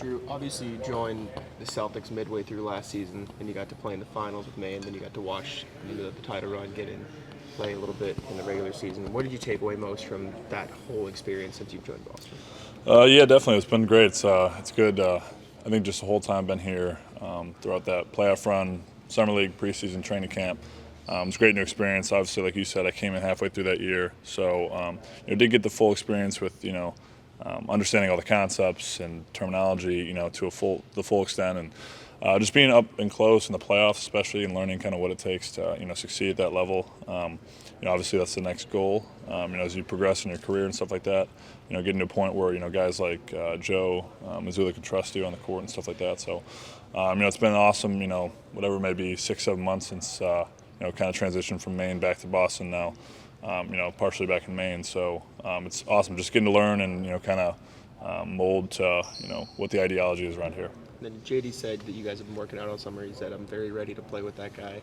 Drew, obviously you joined the Celtics midway through last season, and you got to play in the finals with May, and then you got to watch the title run get in, play a little bit in the regular season. What did you take away most from that whole experience since you've joined Boston? Yeah, definitely. It's been great. It's good. I think just the whole time I've been here throughout that playoff run, summer league, preseason, training camp. It's a great new experience. Obviously, like you said, I came in halfway through that year, so did get the full experience with understanding all the concepts and terminology, to the full extent, and just being up and close in the playoffs, especially, and learning kind of what it takes to succeed at that level. Obviously that's the next goal. As you progress in your career and stuff like that, getting to a point where guys like Joe Mazzulla can trust you on the court and stuff like that. So, it's been awesome. Whatever, maybe 6-7 months since kind of transitioned from Maine back to Boston now. Partially back in Maine. So it's awesome just getting to learn and kind of mold to what the ideology is around here. And then JD said that you guys have been working out all summer. He said, "I'm very ready to play with that guy."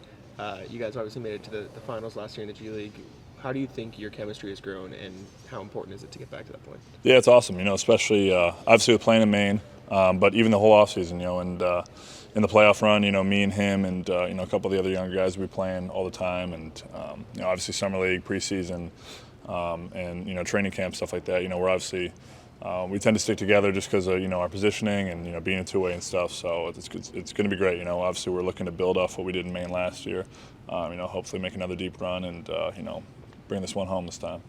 You guys obviously made it to the finals last year in the G League. How do you think your chemistry has grown, and how important is it to get back to that point? Yeah, it's awesome. Especially obviously with playing in Maine, but even the whole offseason, and in the playoff run, me and him and a couple of the other younger guys will be playing all the time, and obviously summer league, preseason, and training camp, stuff like that. We're obviously we tend to stick together just because of our positioning and being a two-way and stuff. So it's going to be great. Obviously we're looking to build off what we did in Maine last year. Hopefully make another deep run and bring this one home this time.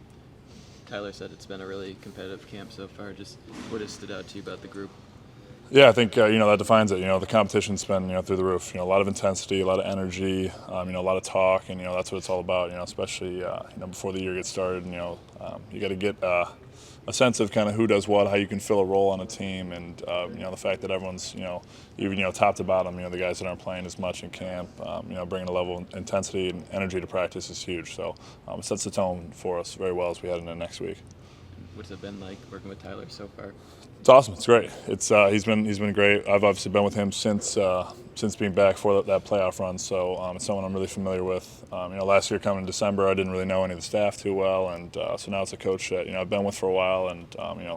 Tyler said it's been a really competitive camp so far. Just what has stood out to you about the group? Yeah, I think that defines it. The competition's been through the roof. A lot of intensity, a lot of energy, a lot of talk, and that's what it's all about. Especially before the year gets started. You got to get a sense of kind of who does what, how you can fill a role on a team, and the fact that everyone's even top to bottom, the guys that aren't playing as much in camp, bringing a level of intensity and energy to practice is huge. So it sets the tone for us very well as we head into next week. What's it been like working with Tyler so far? It's awesome. It's great. It's he's been great. I've obviously been with him since being back for that playoff run. So it's someone I'm really familiar with. Last year coming in December, I didn't really know any of the staff too well, and so now it's a coach that I've been with for a while, and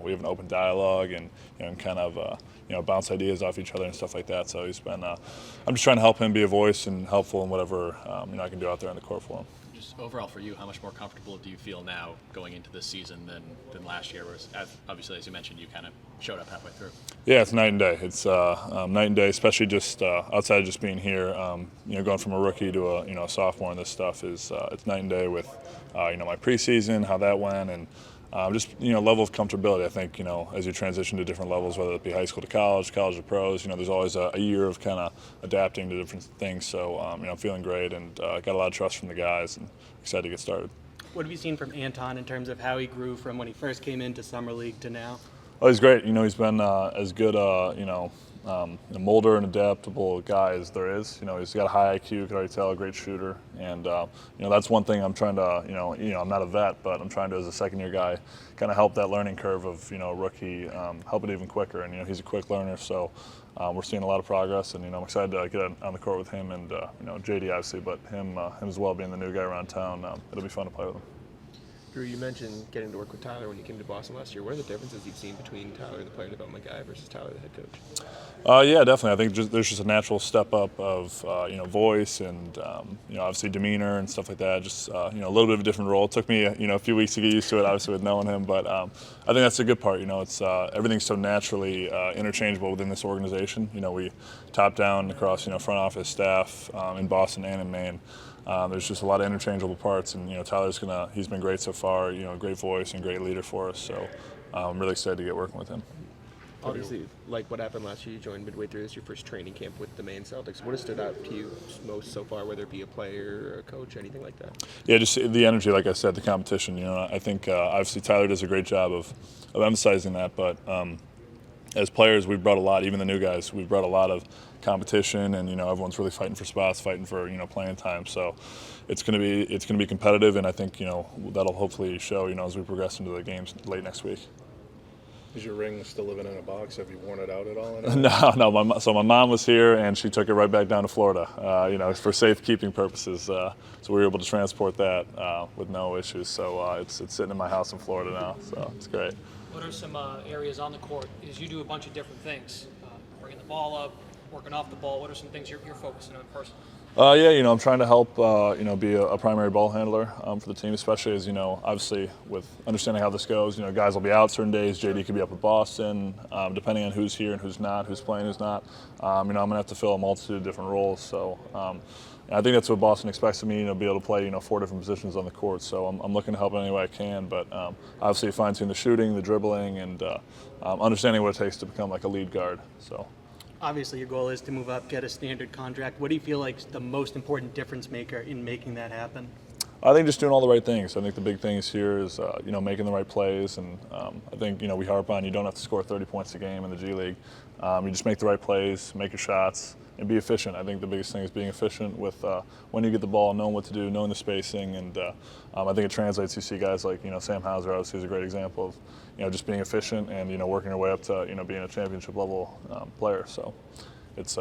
we have an open dialogue and kind of bounce ideas off each other and stuff like that. So he's been. I'm just trying to help him be a voice and helpful in whatever I can do out there on the court for him. Just overall for you, how much more comfortable do you feel now going into this season than last year? Whereas obviously, as you mentioned, you kind of showed up halfway through. Yeah, it's night and day. It's night and day, especially just outside of just being here. Going from a rookie to a sophomore in this stuff is it's night and day with my preseason, how that went, and just level of comfortability. I think as you transition to different levels, whether it be high school to college to pros, there's always a year of kind of adapting to different things. So I'm feeling great and got a lot of trust from the guys and excited to get started. What have you seen from Anton in terms of how he grew from when he first came into Summer League to now? Oh, he's great. He's been as good a molder and adaptable guy as there is. He's got a high IQ, you can already tell, a great shooter. And, that's one thing I'm trying to, I'm not a vet, but I'm trying to, as a second-year guy, kind of help that learning curve of, a rookie, help it even quicker. And, he's a quick learner, so we're seeing a lot of progress. And, I'm excited to get on the court with him and, JD, obviously, but him as well, being the new guy around town. It'll be fun to play with him. Drew, you mentioned getting to work with Tyler when you came to Boston last year. What are the differences you've seen between Tyler, the player development guy, versus Tyler, the head coach? Yeah, definitely. I think there's just a natural step up of voice and obviously demeanor and stuff like that. Just a little bit of a different role. It took me a few weeks to get used to it, obviously with knowing him, but I think that's a good part. It's everything's so naturally interchangeable within this organization. We top down across front office staff in Boston and in Maine. There's just a lot of interchangeable parts, and Tyler's he's been great so far. Great voice and great leader for us. So I'm really excited to get working with him. Obviously, like what happened last year, you joined midway through this, your first training camp with the Maine Celtics. What has stood out to you most so far, whether it be a player or a coach, anything like that? Yeah, just the energy, like I said, the competition. I think obviously Tyler does a great job of emphasizing that, but as players, we've brought a lot. Even the new guys, we've brought a lot of competition, and everyone's really fighting for spots, fighting for playing time. So it's going to be competitive, and I think that'll hopefully show as we progress into the games late next week. Is your ring still living in a box? Have you worn it out at all? No. My mom was here, and she took it right back down to Florida. For safekeeping purposes. So we were able to transport that with no issues. So it's sitting in my house in Florida now. So it's great. What are some areas on the court? Is you do a bunch of different things. bringing the ball up, working off the ball? What are some things you're focusing on personally? Yeah, I'm trying to help, be a primary ball handler for the team, especially as, obviously with understanding how this goes, guys will be out certain days. JD could be up with Boston, depending on who's here and who's not, who's playing, who's not. I'm going to have to fill a multitude of different roles. So I think that's what Boston expects of me, be able to play, 4 different positions on the court. So I'm looking to help in any way I can, but obviously fine-tune the shooting, the dribbling, and understanding what it takes to become like a lead guard. So. Obviously, your goal is to move up, get a standard contract. What do you feel like the most important difference maker in making that happen? I think just doing all the right things. I think the big things here is, making the right plays. And I think, we harp on you don't have to score 30 points a game in the G League. You just make the right plays, make your shots, and be efficient. I think the biggest thing is being efficient with when you get the ball, knowing what to do, knowing the spacing. And I think it translates. You see guys like, Sam Hauser obviously is a great example of, just being efficient and, working your way up to, being a championship level player. So it's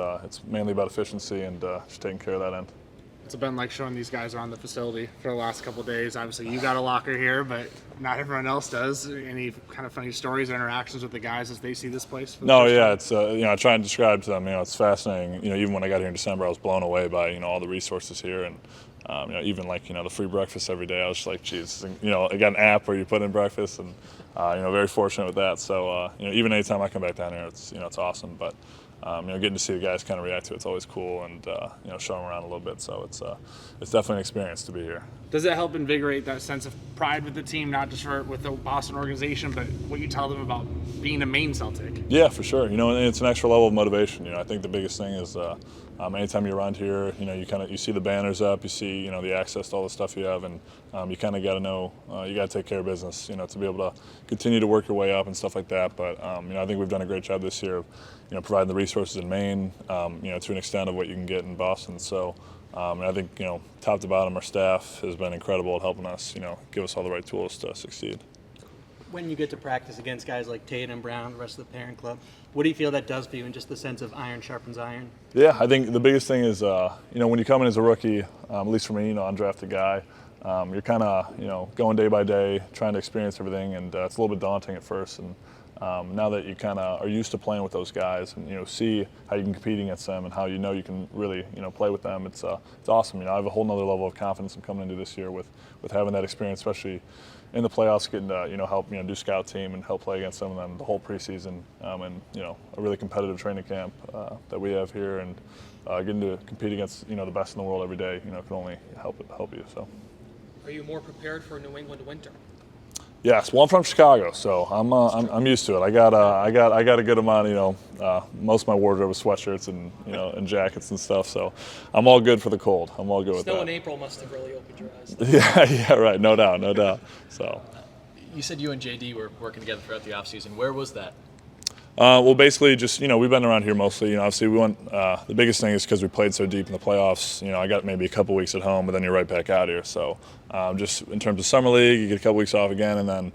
mainly about efficiency and just taking care of that end. It's been like showing these guys around the facility for the last couple of days. Obviously, you got a locker here, but not everyone else does. Any kind of funny stories or interactions with the guys as they see this place? No, yeah, it's I try and describe to them. It's fascinating. Even when I got here in December, I was blown away by all the resources here, and even like the free breakfast every day. I was just like, geez, I got an app where you put in breakfast, and very fortunate with that. So even anytime I come back down here, it's awesome. But getting to see the guys kind of react to it's always cool, and show them around a little bit. So it's definitely an experience to be here. Does it help invigorate that sense of pride with the team, not just with the Boston organization, but what you tell them about being a Maine Celtic? Yeah, for sure. And it's an extra level of motivation. I think the biggest thing is anytime you're around here, you see the banners up, you see the access to all the stuff you have, and you kind of got to know you got to take care of business. To be able to continue to work your way up and stuff like that. But I think we've done a great job this year of providing the resources in Maine, to an extent of what you can get in Boston. So. And I think, top to bottom, our staff has been incredible at helping us, give us all the right tools to succeed. When you get to practice against guys like Tate and Brown, the rest of the parent club, what do you feel that does for you, and just the sense of iron sharpens iron? Yeah, I think the biggest thing is, when you come in as a rookie, at least for me, undrafted guy, you're kind of, going day by day, trying to experience everything, and it's a little bit daunting at first. And now that you kind of are used to playing with those guys and see how you can compete against them and how you can really play with them, it's awesome. I have a whole nother level of confidence in coming into this year with having that experience, especially in the playoffs, getting to help do scout team and help play against some of them the whole preseason, and a really competitive training camp that we have here, and getting to compete against the best in the world every day can only help you. So. Are you more prepared for a New England winter? Yes, well, I'm from Chicago, so I'm used to it. I got a good amount. Most of my wardrobe is sweatshirts and and jackets and stuff. So I'm all good for the cold. I'm all good with that. Snow in April must have really opened your eyes. Yeah, right. No doubt. So. You said you and JD were working together throughout the offseason. Where was that? Well, basically, just we've been around here mostly. Obviously, we went. The biggest thing is because we played so deep in the playoffs. I got maybe a couple weeks at home, but then you're right back out here. So, just in terms of summer league, you get a couple weeks off again, and then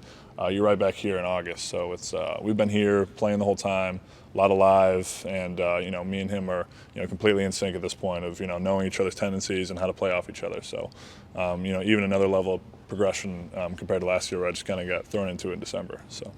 you're right back here in August. So it's we've been here playing the whole time, a lot of live, and me and him are completely in sync at this point of knowing each other's tendencies and how to play off each other. So, even another level of progression compared to last year, where I just kind of got thrown into it in December. So.